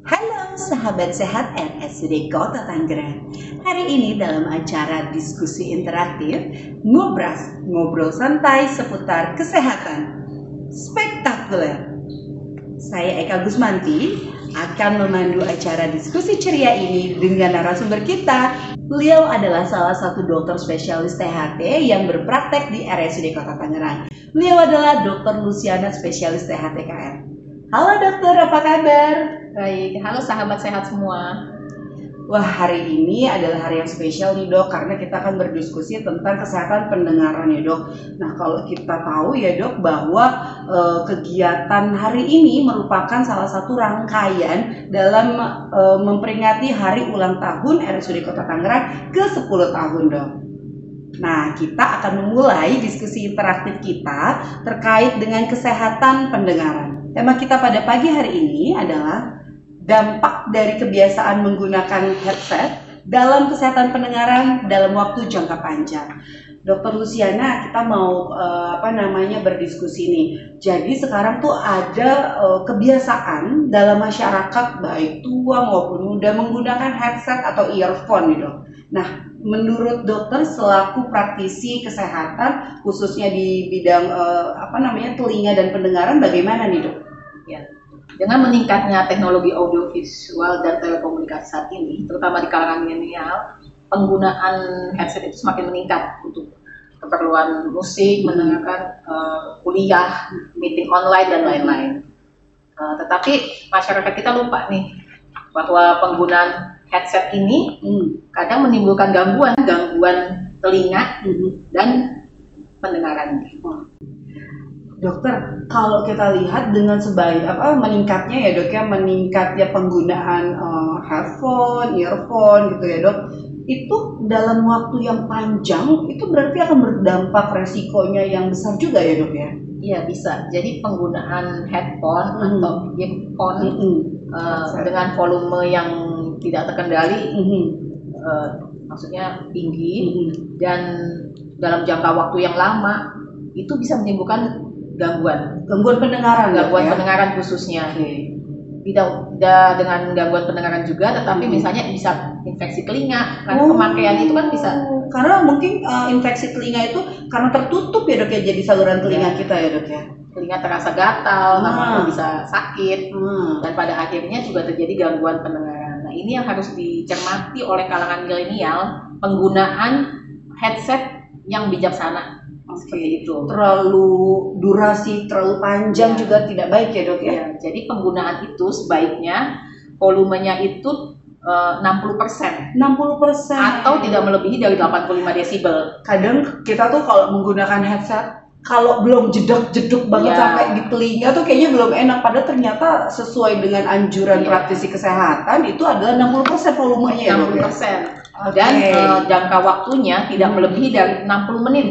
Halo sahabat sehat RSUD Kota Tangerang. Hari ini dalam acara diskusi interaktif Ngobras, ngobrol santai seputar kesehatan spektakuler. Saya Eka Gusmanti akan memandu acara diskusi ceria ini dengan narasumber kita. Beliau adalah salah satu dokter spesialis THT yang berpraktek di RSUD Kota Tangerang. Beliau adalah Dr. Luciana, spesialis THT KR. Halo dokter, apa kabar? Baik, halo sahabat sehat semua. Wah, hari ini adalah hari yang spesial nih dok, karena kita akan berdiskusi tentang kesehatan pendengaran ya dok. Nah, kalau kita tahu ya dok bahwa kegiatan hari ini merupakan salah satu rangkaian dalam memperingati hari ulang tahun RSUD Kota Tangerang ke 10 tahun dok. Nah, kita akan memulai diskusi interaktif kita terkait dengan kesehatan pendengaran. Tema kita pada pagi hari ini adalah dampak dari kebiasaan menggunakan headset dalam kesehatan pendengaran dalam waktu jangka panjang. Dokter Luciana, kita mau berdiskusi nih. Jadi sekarang tuh ada kebiasaan dalam masyarakat baik tua maupun muda menggunakan headset atau earphone gitu. Nah, menurut dokter selaku praktisi kesehatan khususnya di bidang telinga dan pendengaran, bagaimana nih dok? Ya, dengan meningkatnya teknologi audiovisual dan telekomunikasi saat ini, terutama di kalangan milenial, penggunaan headset itu semakin meningkat untuk keperluan musik, mendengarkan kuliah, meeting online dan lain-lain. Tetapi masyarakat kita lupa nih bahwa penggunaan headset ini kadang menimbulkan gangguan telinga dan pendengaran. Dokter, kalau kita lihat dengan meningkatnya ya dok ya, meningkatnya penggunaan headphone, earphone gitu ya dok, itu dalam waktu yang panjang itu berarti akan berdampak resikonya yang besar juga ya dok ya? Iya bisa, jadi penggunaan headphone atau earphone dengan volume yang tidak terkendali, maksudnya tinggi dan dalam jangka waktu yang lama itu bisa menimbulkan gangguan pendengaran khususnya. Tidak dengan gangguan pendengaran juga, tetapi misalnya bisa infeksi telinga karena pemakaian itu kan bisa. Karena mungkin infeksi telinga itu karena tertutup ya dok ya, jadi saluran telinga kita ya dok ya. Telinga terasa gatal, atau bisa sakit, dan pada akhirnya juga terjadi gangguan pendengaran. Nah, ini yang harus dicermati oleh kalangan milenial, penggunaan headset yang bijaksana. Seperti itu. Terlalu panjang juga tidak baik ya dok ya? Ya, jadi penggunaan itu sebaiknya volumenya itu 60%. 60% atau tidak melebihi dari 85 desibel. Kadang kita tuh kalau menggunakan headset, kalau belum jeduk banget sampai di telinga tuh kayaknya belum enak, padahal ternyata sesuai dengan anjuran praktisi kesehatan itu adalah 60% volumenya ya dok ya? 60%. Dan jangka waktunya tidak melebihi dari 60 menit.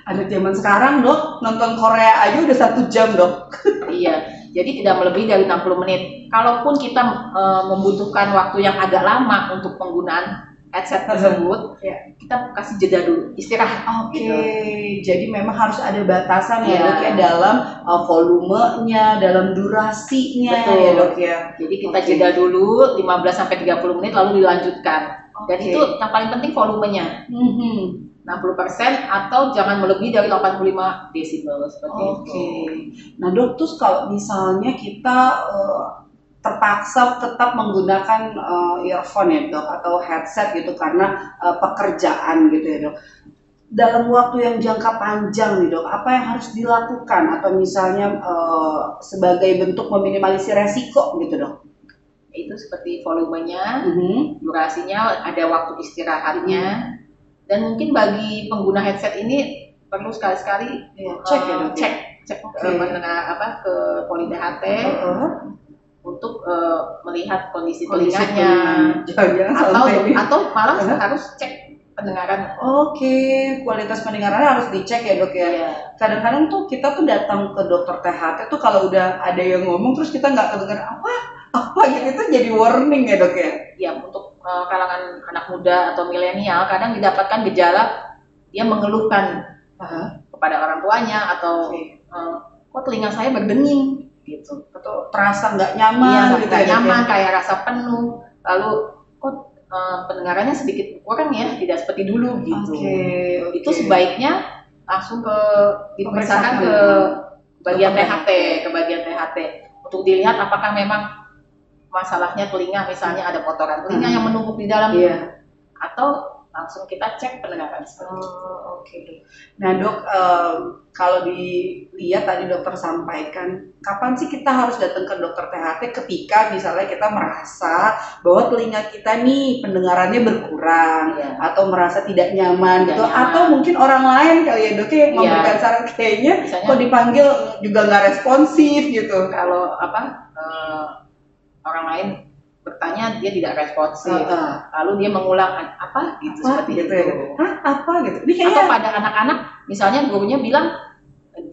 Ada zaman sekarang dok, nonton Korea aja udah 1 jam dok. Iya, jadi tidak melebihi dari 60 menit. Kalaupun kita membutuhkan waktu yang agak lama untuk penggunaan headset tersebut, kita kasih jeda dulu, istirahat. Gitu. Jadi memang harus ada batasan ya dok ya, dalam volumenya, dalam durasinya. Betul. Ya dok ya. Jadi kita jeda dulu 15-30 menit lalu dilanjutkan. Dan itu yang paling penting volumenya. 60% atau jangan melebihi dari 85 desibel seperti itu. Nah dok, terus kalau misalnya kita terpaksa tetap menggunakan earphone ya dok, atau headset gitu karena pekerjaan gitu ya dok, dalam waktu yang jangka panjang nih dok, apa yang harus dilakukan atau misalnya sebagai bentuk meminimalisir resiko gitu dok? Itu seperti volumenya, durasinya, ada waktu istirahatnya. Dan mungkin bagi pengguna headset ini perlu sekali-sekali cek ke poli THT untuk melihat kondisi telinganya, atau malah harus cek pendengaran. Kualitas pendengaran harus dicek ya dok ya. Kadang-kadang tuh kita tuh datang ke dokter THT tuh kalau udah ada yang ngomong terus kita nggak kedengeran apa gitu, itu jadi warning ya dok ya. Ya, untuk kalangan anak muda atau milenial kadang didapatkan gejala dia mengeluhkan kepada orang tuanya atau kok telinga saya berdenging gitu. Atau terasa nggak nyaman gitu nggak ya, Dok, nyaman, ya? kayak rasa penuh, lalu kok pendengarannya sedikit kurang ya, tidak seperti dulu gitu. Oke. Itu sebaiknya langsung diperiksakan ke bagian Dokter THT, ke bagian THT untuk dilihat apakah memang masalahnya telinga, misalnya ada kotoran telinga yang menumpuk di dalam, atau langsung kita cek pendengaran. Oke. Nah dok, kalau dilihat tadi dokter sampaikan, kapan sih kita harus datang ke dokter THT ketika misalnya kita merasa bahwa telinga kita nih pendengarannya berkurang, atau merasa tidak nyaman gitu, atau mungkin orang lain kali ya dok yang memberikan saran, kayaknya misalnya, kok dipanggil juga nggak responsif gitu. Kalau orang lain bertanya dia tidak responsif, lalu dia mengulang apa gitu, seperti itu. Apa gitu? Ini kayaknya... Atau pada anak-anak, misalnya gurunya bilang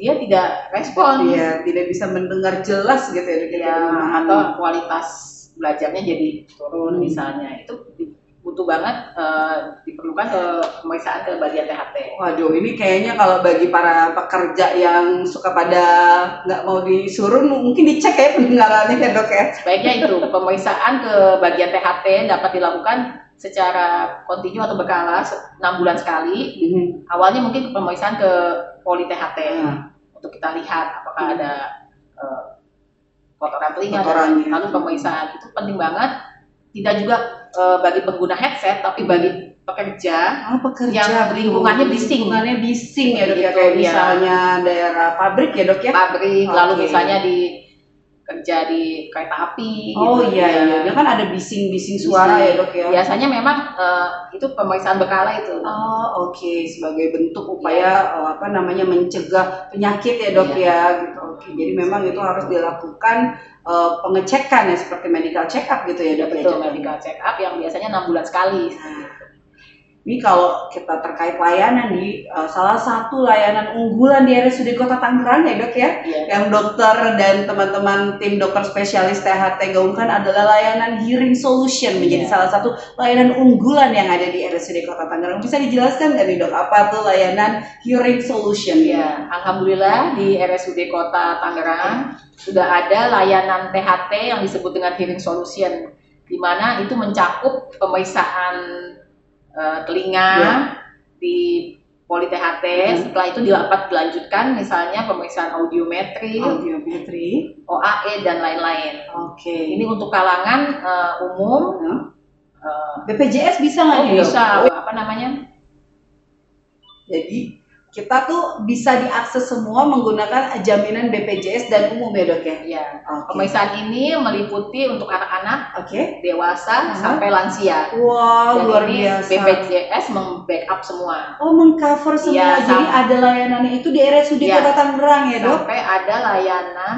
dia tidak respon, tidak bisa mendengar jelas gitu ya, atau kualitas belajarnya jadi turun misalnya, itu butuh banget diperlukan ke pemeriksaan ke bagian THT. Waduh, ini kayaknya kalau bagi para pekerja yang suka pada nggak mau disuruh, mungkin dicek ya pendengarannya ya dok ya. Sebaiknya itu pemeriksaan ke bagian THT dapat dilakukan secara kontinu atau berkala 6 bulan sekali. Awalnya mungkin pemeriksaan ke poli THT untuk kita lihat apakah ada kotoran telinga, lalu pemeriksaan itu penting banget. Tidak juga bagi pengguna headset, tapi bagi pekerja, yang lingkungannya bising. Lingkungannya bising ya dok ya, kayak misalnya daerah pabrik ya dok ya. Pabrik, lalu misalnya kerja di kereta api. Iya, dia kan ada bising-bising suara ya dok ya. Biasanya memang itu pemeriksaan berkala itu. Sebagai bentuk upaya mencegah penyakit ya dok ya gitu. Jadi memang itu harus dilakukan pengecekan ya, seperti medical check up gitu ya dok. Betul, medical check up yang biasanya 6 bulan sekali. Ini kalau kita terkait layanan nih, salah satu layanan unggulan di RSUD Kota Tangerang ya dok ya, yang dokter dan teman-teman tim dokter spesialis THT gaungkan adalah layanan Hearing Solution, menjadi salah satu layanan unggulan yang ada di RSUD Kota Tangerang. Bisa dijelaskan nggak nih dok, apa tuh layanan Hearing Solution? Ya, alhamdulillah di RSUD Kota Tangerang sudah ada layanan THT yang disebut dengan Hearing Solution, di mana itu mencakup pemeriksaan telinga di poli THT. Setelah itu dapat dilanjutkan misalnya pemeriksaan audiometri, OAE dan lain-lain. Ini untuk kalangan umum. BPJS bisa nggak nih? Bisa. Apa namanya? Jadi kita tuh bisa diakses semua menggunakan jaminan BPJS dan umum ya dok ya? Pemeriksaan ini meliputi untuk anak-anak, dewasa, sampai lansia. Wow, luar biasa. BPJS membackup semua. Mengcover semua. Jadi ada layanannya itu di RSUD Kota Tangerang ya dok? Sampai ada layanan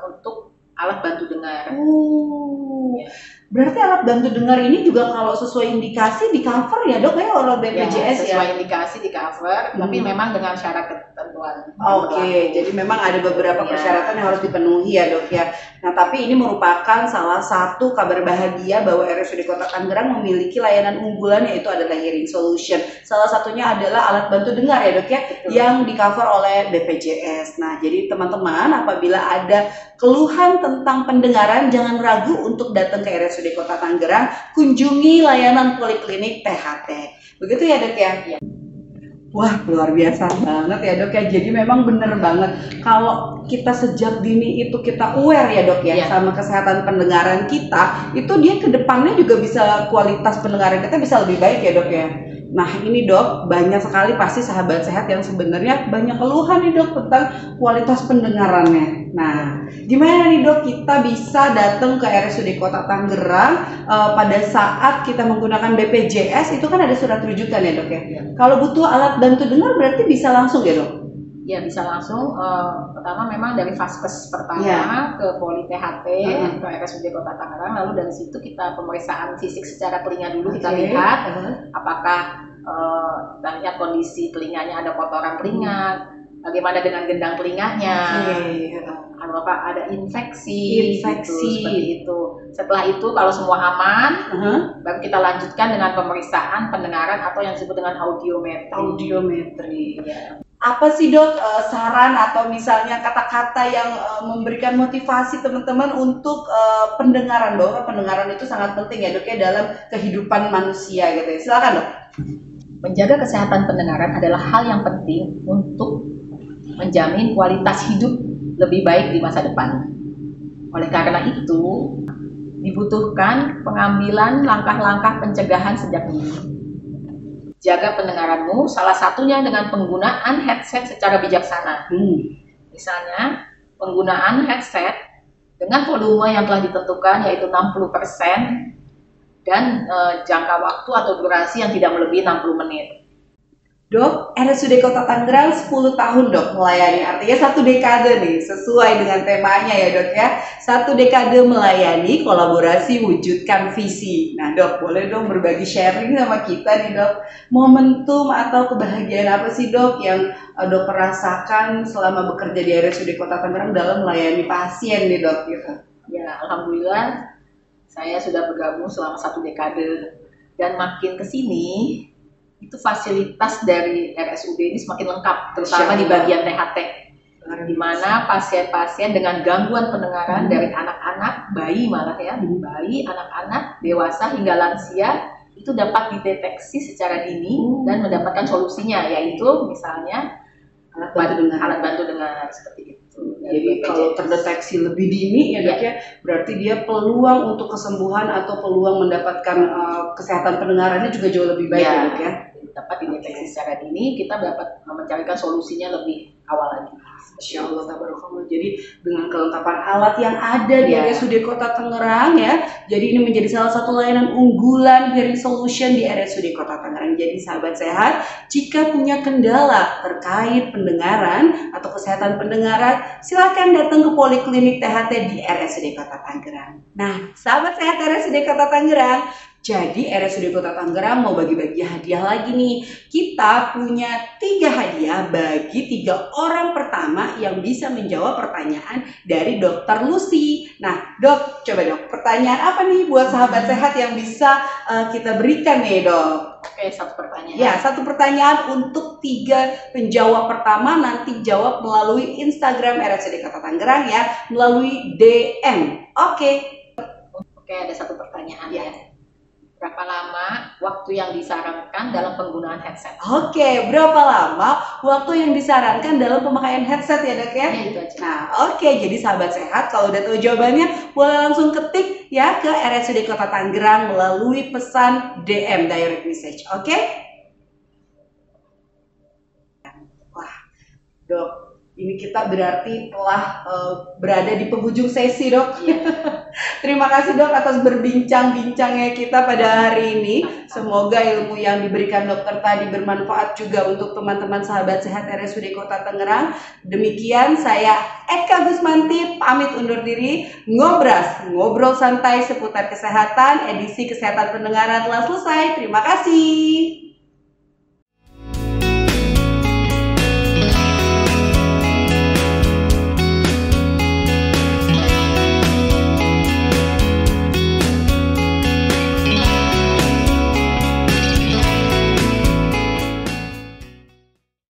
untuk alat bantu dengar. Berarti alat bantu dengar ini juga kalau sesuai indikasi di cover ya dok ya oleh BPJS sesuai indikasi di cover, tapi memang dengan syarat ketentuan. Jadi memang ada beberapa persyaratan yang harus dipenuhi ya dok ya. Nah tapi ini merupakan salah satu kabar bahagia bahwa RSUD Kota Tangerang memiliki layanan unggulan, yaitu adalah Hearing Solution. Salah satunya adalah alat bantu dengar ya dok ya, yang di cover oleh BPJS. Nah jadi teman-teman, apabila ada keluhan tentang pendengaran, jangan ragu untuk datang ke RSUD Kota Tangerang, kunjungi layanan poliklinik THT. Begitu ya dok ya? Wah, luar biasa banget ya dok ya. Jadi memang bener banget kalau kita sejak dini itu kita aware ya dok ya, sama kesehatan pendengaran kita, itu dia kedepannya juga bisa, kualitas pendengaran kita bisa lebih baik ya dok ya. Nah ini dok, banyak sekali pasti sahabat sehat yang sebenarnya banyak keluhan nih dok tentang kualitas pendengarannya. Nah gimana nih dok kita bisa datang ke RSUD Kota Tangerang pada saat kita menggunakan BPJS, itu kan ada surat rujukan ya dok ya? Kalau butuh alat bantu dengar berarti bisa langsung ya dok? Ya bisa langsung, pertama memang dari Vaskes pertama ke poli THT, ke RSUD Kota Tangerang, lalu dari situ kita pemeriksaan fisik secara telinga dulu, kita lihat apakah kita lihat kondisi telinganya, ada kotoran telinga, bagaimana dengan gendang telinganya, apakah ada infeksi gitu, seperti itu. Setelah itu kalau semua aman, baru kita lanjutkan dengan pemeriksaan pendengaran atau yang disebut dengan audiometri. apa sih dok saran atau misalnya kata-kata yang memberikan motivasi teman-teman untuk pendengaran, bahwa pendengaran itu sangat penting ya dok ya dalam kehidupan manusia gitu ya. Silakan dok. Menjaga kesehatan pendengaran adalah hal yang penting untuk menjamin kualitas hidup lebih baik di masa depan. Oleh karena itu, dibutuhkan pengambilan langkah-langkah pencegahan sejak dini. Jaga pendengaranmu, salah satunya dengan penggunaan headset secara bijaksana. Misalnya, penggunaan headset dengan volume yang telah ditentukan yaitu 60% dan jangka waktu atau durasi yang tidak melebihi 60 menit. Dok, RSUD Kota Tangerang 10 tahun dok melayani, artinya 1 dekade nih, sesuai dengan temanya ya dok ya. 1 dekade melayani, kolaborasi, wujudkan visi. Nah dok, boleh dong berbagi sharing sama kita nih dok, momentum atau kebahagiaan apa sih dok yang dok rasakan selama bekerja di RSUD Kota Tangerang dalam melayani pasien nih dok gitu. Ya, alhamdulillah saya sudah bergabung selama 1 dekade dan makin kesini itu fasilitas dari RSUD ini semakin lengkap, terutama di bagian THT, di mana pasien-pasien dengan gangguan pendengaran dari anak-anak, bayi malah ya, bayi, anak-anak, dewasa hingga lansia itu dapat dideteksi secara dini dan mendapatkan solusinya, yaitu misalnya alat bantu dengar seperti itu. Jadi kalau terdeteksi lebih dini ya dok ya, berarti dia peluang untuk kesembuhan atau peluang mendapatkan kesehatan pendengarannya juga jauh lebih baik ya dok ya. Dapat dideteksi secara dini, kita dapat mencarikan solusinya lebih awal lagi. Masya Allah, tabarakallah. Jadi dengan kelengkapan alat yang ada di RSUD Kota Tangerang ya, jadi ini menjadi salah satu layanan unggulan hearing solution di RSUD Kota Tangerang. Jadi sahabat sehat, jika punya kendala terkait pendengaran atau kesehatan pendengaran, silakan datang ke Poliklinik THT di RSUD Kota Tangerang. Nah, sahabat sehat RSUD Kota Tangerang, jadi RSUD Kota Tangerang mau bagi-bagi hadiah lagi nih. Kita punya 3 hadiah bagi 3 orang pertama yang bisa menjawab pertanyaan dari Dokter Lucy. Nah dok, coba dok, pertanyaan apa nih buat sahabat sehat yang bisa kita berikan nih dok? Oke, 1 pertanyaan. Ya, 1 pertanyaan untuk 3 penjawab pertama, nanti jawab melalui Instagram RSUD Kota Tangerang ya, melalui DM. Oke, ada 1 pertanyaan ya. Berapa lama waktu yang disarankan dalam penggunaan headset? Oke, berapa lama waktu yang disarankan dalam pemakaian headset ya dok ya? Ya, itu aja. Nah, oke, jadi sahabat sehat kalau udah tahu jawabannya boleh langsung ketik ya ke RSUD Kota Tangerang melalui pesan DM, direct message, oke? Wah, dok, ini kita berarti telah berada di penghujung sesi dok. Terima kasih dok atas berbincang-bincangnya kita pada hari ini. Semoga ilmu yang diberikan dokter tadi bermanfaat juga untuk teman-teman sahabat sehat RSUD Kota Tangerang. Demikian saya Eka Gusmanti pamit undur diri. Ngobras, ngobrol santai seputar kesehatan, edisi kesehatan pendengaran telah selesai. Terima kasih.